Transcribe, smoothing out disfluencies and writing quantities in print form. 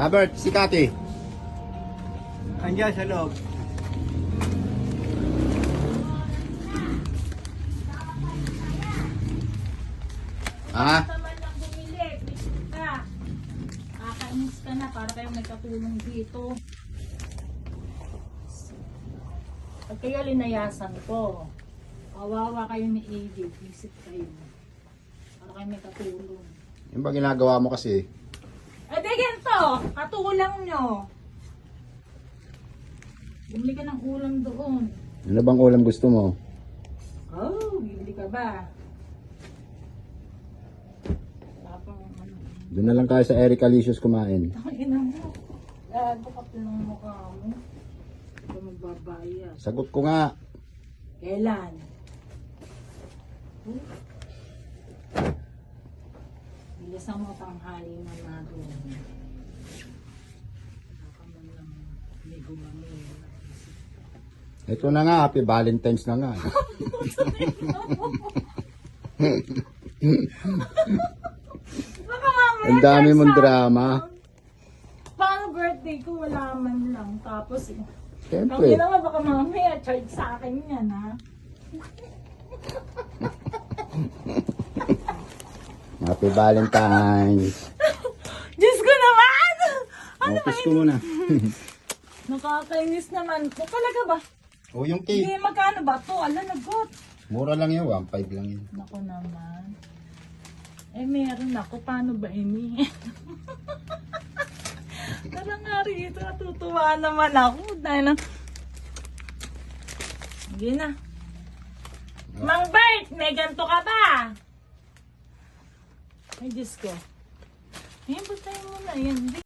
Robert, si Kati. Andiyan sa loob. Ah, Naman lang bumili, bisip ka. Kakainis ka na para kayo may katulong dito. Pag kayo linayasan ko, kawawa kayo ni Edith, bisip kayo. Para kayo may katulong. yung ba ginagawa mo kasi? Eh di ganito, katulang nyo. Bumili ka ng ulam doon. Ano bang ulam gusto mo? Oh, bibili ka ba? Wala pang ano. Doon na lang tayo sa Eric Alicious kumain. Ang ina mo. Gago ka pa ng mukha mo. Ito magbabayad. Sagot ko nga. Kailan? Bilisan mo tanghali na na doon. Baka man lang may gumamit. Ito na nga, happy Valentine's na nga. Baka mamaya Ang dami dyan mong sa- drama. Paano birthday ko? Wala man lang. Tapos, ang Siyempre. ina mo, baka mamaya charge sa akin yan, ha? Happy Valentine's. Diyos ko naman! Ano ba Office ko muna. Nakakainis naman. O talaga ba? O yung Hindi, cake. magkano ba to? Ala, nagot. Mura lang yun, 1.5 lang yun. Naku naman. Eh, meron ako. Paano ba ini? Tara nga rito. Natutuwa naman ako. Dahil na... Sige na. Mang Bert, may ganito ka ba? Ay, Diyos ko. Ayun, patayin mo na yan.